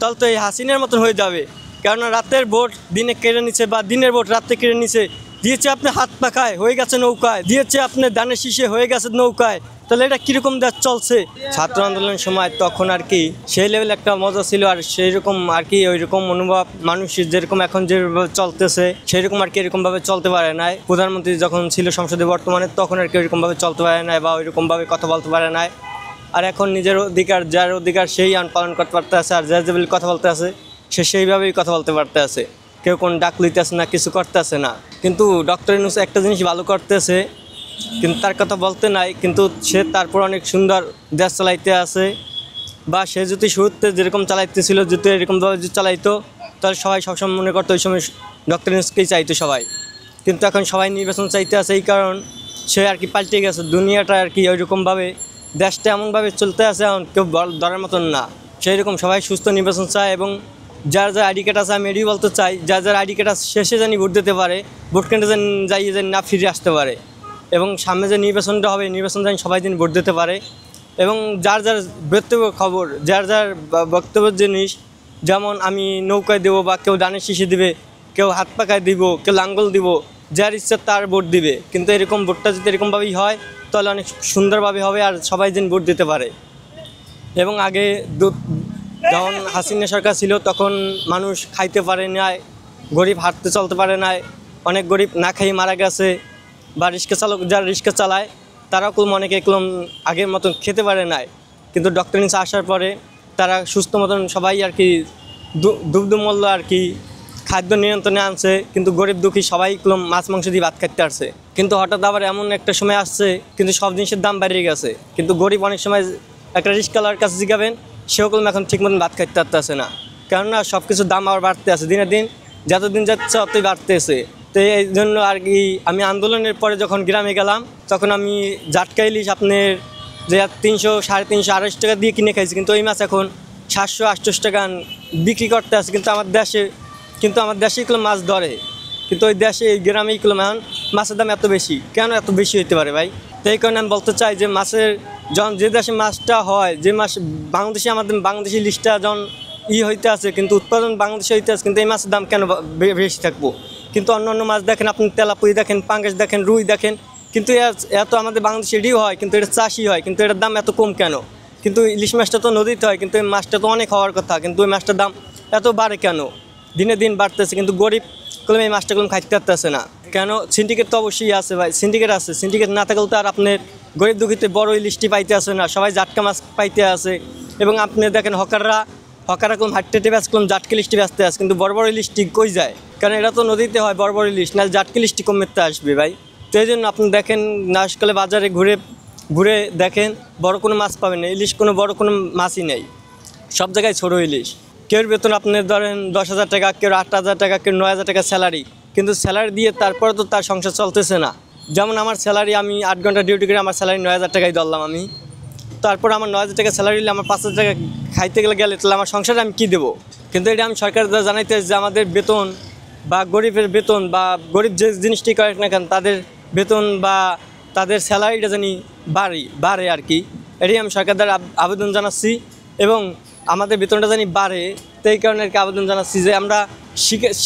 তাহলে তো এই হাসিনার মতন হয়ে যাবে। কেননা রাতের ভোট দিনে কেড়ে নিচ্ছে বা দিনের ভোট রাতে কেড়ে নিচ্ছে, দিয়েছে আপনি হাত পাখায় হয়ে গেছে নৌকায়, দিয়েছে আপনি ধানের শীষে হয়ে গেছে নৌকায়। তাহলে এটা কীরকম দেশ চলছে? ছাত্র আন্দোলনের সময় তখন আর কি সেই লেভেল একটা মজা ছিল, আর সেই রকম আর কি ওই রকম অনুভব মানুষের যেরকম এখন যেভাবে চলতেছে সেই রকম আর কি এরকমভাবে চলতে পারে নাই। প্রধানমন্ত্রী যখন ছিল সংসদে বর্তমানে তখন আর কি ওইরকমভাবে চলতে পারে নাই বা ওইরকমভাবে কথা বলতে পারে নাই। আর এখন নিজের অধিকার যার অধিকার সেই পালন করতে পারতে আছে, আর যার যেভাবে কথা বলতে আছে সে সেইভাবেই কথা বলতে পারতে আছে। কেউ কোন ডাক লইতেছে না, কিছু করতেছে না। কিন্তু ডক্টর ইউনূস একটা জিনিস ভালো করতেছে, কিন্তু তার কথা বলতে নাই, কিন্তু সে তারপর অনেক সুন্দর দেশ চালাইতে আছে। বা সে যদি শুরুতে যেরকম চালাইতেছিল যদি এরকমভাবে যদি চালাইতো তাহলে সবাই সবসময় মনে করতো ওই সময় ডক্টর ইউনূসকেই চাইতো সবাই। কিন্তু এখন সবাই নির্বাচন চাইতে আছে, এই কারণ সে আর কি পাল্টে গেছে দুনিয়াটা আর কি ওইরকমভাবে, দেশটা এমনভাবে চলতে আছে এখন কেউ ধরার মতন না। সেই রকম সবাই সুস্থ নির্বাচন চায়, এবং যার যার আইডি কার্ড আছে আমি এটাই বলতে চাই, যার যার আইডি কার্ড আছে শেষে জানি ভোট দিতে পারে, ভোট কেন্দ্রে যেন যাইয়ে যেন না ফিরে আসতে পারে। এবং সামনে যে নির্বাচনটা হবে নির্বাচন যেন সবাই যেন ভোট দিতে পারে। এবং যার যার বক্তব্য খবর, যার যার বক্তব্যের জিনিস, যেমন আমি নৌকায় দেবো বা কেউ ধানের শীষে দিবে, কেউ হাত পাকায় দিব, কেউ লাঙ্গল দিব, যার ইচ্ছা তার ভোট দিবে। কিন্তু এরকম ভোটটা যদি এরকমভাবেই হয় তাহলে অনেক সুন্দরভাবে হবে, আর সবাই যেন ভোট দিতে পারে। এবং আগে যখন হাসিনা সরকার ছিল তখন মানুষ খাইতে পারে নাই, গরিব হাঁটতে চলতে পারে নাই, অনেক গরিব না খাইয়ে মারা গেছে। বা রিক্সা চালক যারা রিক্সা চালায় তারাও অনেকে আগের মতন খেতে পারে নাই। কিন্তু ডক্টর ইউনূস আসার পরে তারা সুস্থ মতন সবাই আর কি দুগ্ধমূল্য আর কি খাদ্য নিয়ন্ত্রণে আনছে, কিন্তু গরিব দুঃখী সবাই মাছ মাংস দিয়ে ভাত খাইতে আসছে। কিন্তু হঠাৎ আবার এমন একটা সময় আসছে কিন্তু সব জিনিসের দাম বেড়ে গেছে, কিন্তু গরিব অনেক সময় একটা রিক্সাওয়ালার কাছে জিগাবেন সেও এখন ঠিক মতন ভাত খাইতে পারতেছে না, কেননা সব কিছুর দাম আবার বাড়তে আছে দিনের দিন, যতদিন যাচ্ছে ততই বাড়তেছে। তো এই জন্য আর কি আমি আন্দোলনের পরে যখন গ্রামে গেলাম তখন আমি জাটকা ইলিশ আপনার যে 300, 350, 250 টাকা দিয়ে কিনে খাইছি, কিন্তু ওই মাছ এখন 700, 800 টাকা বিক্রি করতে আছে। কিন্তু আমার দেশে মাছ ধরে, কিন্তু ওই দেশে এই গ্রামেই এখন মাছের দাম এত বেশি, কেন এত বেশি হইতে পারে ভাই? তো এই কারণে আমি বলতে চাই যে মাছের যখন যে দেশে মাছটা হয়, যে মাছ বাংলাদেশে আমাদের বাংলাদেশি ইলিশটা যখন হইতে আছে, কিন্তু উৎপাদন বাংলাদেশে হইতে আছে, কিন্তু এই মাছের দাম কেন বেশি থাকবো? কিন্তু অন্য মাছ দেখেন আপনি, তেলাপুরি দেখেন, পাঙ্গাস দেখেন, রুই দেখেন, কিন্তু এত আমাদের বাংলাদেশে এটিও হয়, কিন্তু এটা চাষি হয়, কিন্তু এটার দাম এত কম কেন? কিন্তু ইলিশ মাছটা তো নদীতে হয়, কিন্তু এই মাছটা তো অনেক হওয়ার কথা, কিন্তু ওই মাছটার দাম এত বাড়ে কেন? দিনে দিন বাড়তেছে, কিন্তু গরিব এই মাছটা খাইতে পারতেছে না কেন? সিন্ডিকেট তো অবশ্যই আছে ভাই, সিন্ডিকেট আছে, সিন্ডিকেট না থাকলে তো আর আপনার গরিব দুঃখীতে বড় ইলিশটি পাইতে আসে না, সবাই জাটকা মাছ পাইতে আসে। এবং আপনি দেখেন হকাররা হাঁটতে ব্যস্ত জাটকা ইলিশটি ব্যস্ত আছে, কিন্তু বড় বড় ইলিশটি কই যায়? কারণ এটা তো নদীতে হয় বড় বড় ইলিশ, না জাটকা ইলিশটি কমতে আসবে ভাই। তো এই জন্য আপনি দেখেন নাশকালে বাজারে ঘুরে দেখেন বড় কোনো মাছ পাবেন না, ইলিশ বড় কোনো মাছই নেই, সব জায়গায় ছোটো ইলিশ। কেউর বেতন আপনি ধরেন 10,000 টাকা, কেউ 8,000 টাকা, কেউ 9,000 টাকা স্যালারি, কিন্তু স্যালারি দিয়ে তারপরে তো তার সংসার চলতেছে না। যেমন আমার স্যালারি, আমি 8 ঘন্টা ডিউটি করে আমার স্যালারি 9,000 টাকাই ধরলাম আমি, তারপর আমার 9,000 টাকা স্যালারি হলে আমার 5,000 টাকা খাইতে গেলে তাহলে আমার সংসারে আমি কী দেবো? কিন্তু এটা আমি সরকার জানাইতে যে আমাদের বেতন বা গরিবের বেতন বা গরিব যে জিনিসটি করে না কেন তাদের বেতন বা তাদের স্যালারিটা জানি বাড়ে আর কি। এটাই আমি সরকার দ্বারা আবেদন জানাচ্ছি, এবং আমাদের বেতনটা জানি বাড়ে। তো এই কারণে আর কি আবেদন জানাচ্ছি যে আমরা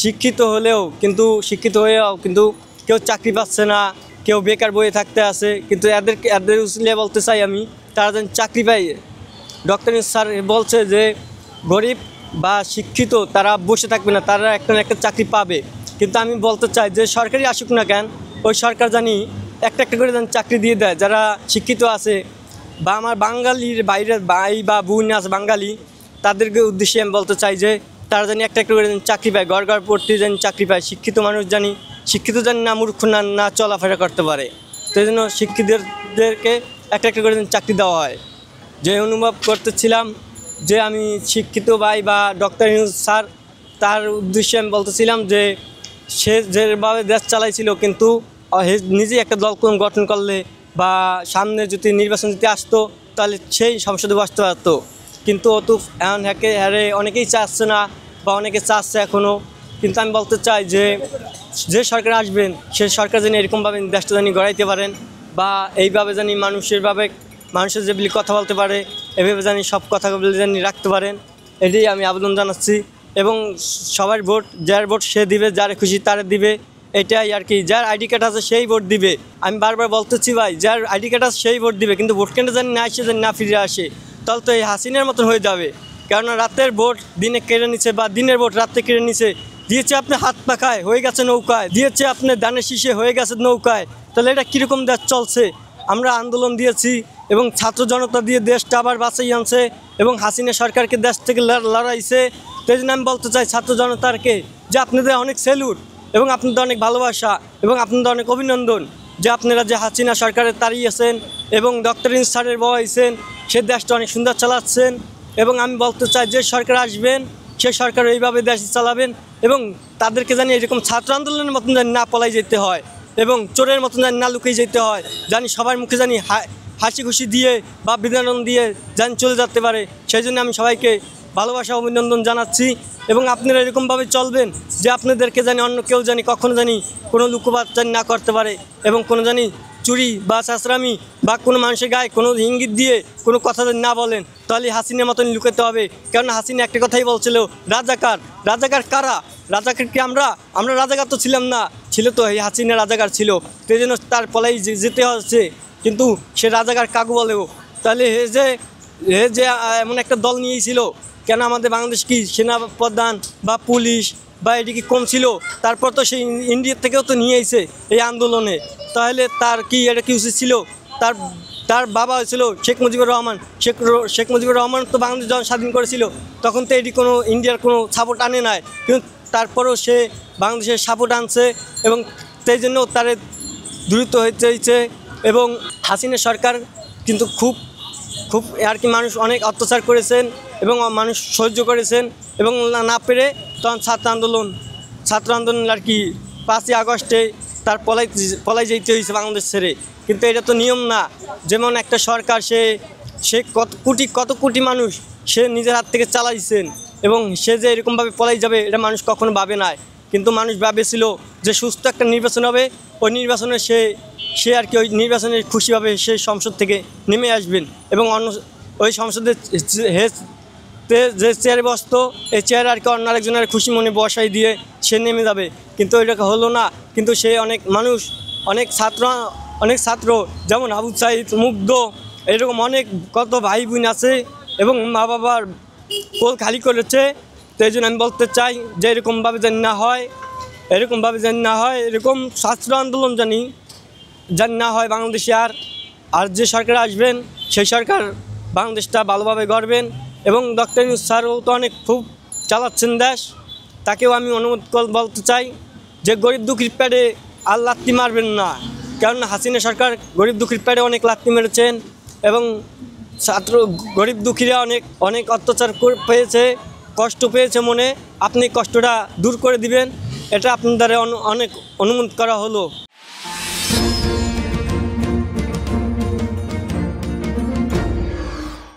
শিক্ষিত হয়েও কিন্তু কেউ চাকরি পাচ্ছে না, কেউ বেকার বইয়ে থাকতে আছে, কিন্তু এদের উচিলে বলতে চাই আমি, তারা যেন চাকরি পায়। ডক্টর ইউনূস স্যার বলছে যে গরিব বা শিক্ষিত তারা বসে থাকবে না, তারা একটা চাকরি পাবে। কিন্তু আমি বলতে চাই যে সরকারি আসুক না কেন, ওই সরকার জানি একটা করে যেন চাকরি দিয়ে দেয় যারা শিক্ষিত আছে, বা আমার বাঙালির বাইরের ভাই বা বোন আছে বাঙালি, তাদেরকে উদ্দেশ্যে আমি বলতে চাই যে তারা জানি একটা করে চাকরি পায়, ঘর প্রতি জানি চাকরি পায়, শিক্ষিত মানুষ জানি না মূর্খ না চলাফেরা করতে পারে। তো এই জন্য শিক্ষিতদেরকে একটা করে চাকরি দেওয়া হয়। যে অনুভব করতেছিলাম যে আমি শিক্ষিত ভাই বা ডক্টর ইউনূস স্যার, তার উদ্দেশ্যে আমি বলতেছিলাম যে সে যেভাবে দেশ চালাইছিল, কিন্তু নিজেই একটা দল গঠন করলে বা সামনে যদি নির্বাচন যদি আসতো তাহলে সেই সংসদে বসতে পারতো। কিন্তু এখন হারে অনেকেই চাচ্ছে না বা অনেকে চাচ্ছে এখনও। কিন্তু আমি বলতে চাই যে সরকার আসবেন সে সরকার যেন এরকমভাবে দেশটা জানি গড়াইতে পারেন, বা এইভাবে জানি মানুষের যেভাবে কথা বলতে পারে এভাবে জানি সব কথাগুলো জানি রাখতে পারেন। এটাই আমি আবেদন জানাচ্ছি। এবং সবার ভোট, যার ভোট সে দিবে, যার খুশি তারে দিবে, এটাই আর কি। যার আইডি কার্ড আছে সেই ভোট দিবে। আমি বারবার বলতেছি ভাই, যার আইডি কার্ড আছে সেই ভোট দিবে, কিন্তু ভোট কেন্দ্রে জানি না আসে, জানি না ফিরে আসে, তাহলে তো এই হাসিনার মতন হয়ে যাবে। কেননা রাতের ভোট দিনে কেড়ে নিছে, বা দিনের ভোট রাতে কেড়ে নিছে, দিয়েছে আপনি হাত পাখায় হয়ে গেছে নৌকায়, দিয়েছে আপনি ধানের শীষে হয়ে গেছে নৌকায়। তাহলে এটা কীরকম দেশ চলছে? আমরা আন্দোলন দিয়েছি এবং ছাত্র জনতা দিয়ে দেশটা আবার বাঁচাই আনছে এবং হাসিনা সরকারকে দেশ থেকে লড়াইছে। তো এই জন্য আমি বলতে চাই ছাত্র জনতাকে যে আপনাদের অনেক স্যালুট এবং আপনাদের অনেক ভালোবাসা এবং আপনাদের অনেক অভিনন্দন যে আপনারা যে হাসিনা সরকারের তাড়িয়েছেন এবং ডক্টর ইউনূস স্যারের বহাইছেন, সে দেশটা অনেক সুন্দর চালাচ্ছেন। এবং আমি বলতে চাই যে সরকার আসবেন, সে সরকার এইভাবে দেশ চালাবেন এবং তাদেরকে জানি এরকম ছাত্র আন্দোলনের মতন জানি না পলাই যেতে হয় এবং চোরের মতন জানি না লুকিয়ে যেতে হয়, জানি সবার মুখে জানি হাসি খুশি দিয়ে বা বিনোদন দিয়ে জানি চলে যেতে পারে। সেই জন্য আমি সবাইকে ভালোবাসা অভিনন্দন জানাচ্ছি। এবং আপনারা এরকমভাবে চলবেন যে আপনাদেরকে জানি অন্য কেউ জানি কখনো জানি কোনো লুকোবাদ জানি না করতে পারে এবং কোনো জানি চুরি বা চাষরামি বা কোনো মানুষের গায়ে কোনো ইঙ্গিত দিয়ে কোনো কথা যদি না বলেন, তাহলে হাসিনার মতন লুকাতে হবে। কেননা হাসিনা একটা কথাই বলছিল, রাজাকার। রাজাকার কারা? রাজাকার কি আমরা? আমরা রাজাকার তো ছিলাম না, ছিল তো এই হাসিনা রাজাকার ছিল। তো এই জন্য তার পলাই যেতে হচ্ছে, কিন্তু সে রাজাকার কাকু বলেও। তাহলে হে যে এমন একটা দল নিয়েছিল, কেন আমাদের বাংলাদেশ কি সেনা প্রধান বা পুলিশ বা এটি কি কম ছিল? তারপর তো সেই ইন্ডিয়ার থেকেও তো নিয়ে এসে এই আন্দোলনে। তাহলে তার কি এটা কি উচিত ছিল? তার বাবা হয়েছিল শেখ মুজিবুর রহমান। শেখ মুজিবুর রহমান তো বাংলাদেশ যখন স্বাধীন করেছিল তখন তো এটি কোনো ইন্ডিয়ার কোনো সাপোর্ট আনে নাই, কিন্তু তারপরেও সে বাংলাদেশের সাপোর্ট আনছে এবং সেই জন্য তারে দ্রুত হয়েছে। এবং হাসিনা সরকার কিন্তু খুব আর কি মানুষ অনেক অত্যাচার করেছেন এবং মানুষ সহ্য করেছেন এবং না পেরে তখন ছাত্র আন্দোলন আর কি 5ই আগস্টে তার পলাই যেতে হয়েছে বাংলাদেশ ছেড়ে। কিন্তু এটা তো নিয়ম না। যেমন একটা সরকার সে কত কোটি মানুষ সে নিজের হাত থেকে চালাইছেন এবং সে যে এরকমভাবে পলাই যাবে এটা মানুষ কখনো ভাবে না। কিন্তু মানুষ ভাবেছিল যে সুস্থ একটা নির্বাচন হবে, ওই নির্বাচনে সে আর কি ওই নির্বাচনে খুশিভাবে সে সংসদ থেকে নেমে আসবেন এবং ওই সংসদের যে চেয়ারে বসত এই চেয়ারে আর কি অন্য আরেকজনের খুশি মনে বসাই দিয়ে সে নেমে যাবে, কিন্তু এটা হলো না। কিন্তু সে অনেক মানুষ, অনেক ছাত্র যেমন আবু সাইদ, মুগ্ধ, এরকম অনেক কত ভাই বোন আছে এবং মা বাবার কোল খালি করেছে। তো এই জন্য আমি বলতে চাই যে এরকমভাবে যেন না হয়, এরকম ছাত্র আন্দোলন জানি না হয় বাংলাদেশে। আর যে সরকার আসবেন সেই সরকার বাংলাদেশটা ভালোভাবে গড়বেন এবং ডক্টর ইউনূস স্যারও তো অনেক খুব চালাচ্ছেন দেশ, তাকেও আমি অনুরোধ বলতে চাই যে গরিব দুঃখীর পেটে আর লাত্তি মারবেন না। কারণ হাসিনা সরকার গরিব দুঃখীর পেটে অনেক লাত্তি মেরেছেন এবং গরিব দুঃখীরা অনেক অত্যাচার পেয়েছে, কষ্ট পেয়েছে মনে। আপনি কষ্টটা দূর করে দিবেন, এটা আপনার দ্বারা অনেক অনুমোদন করা হলো।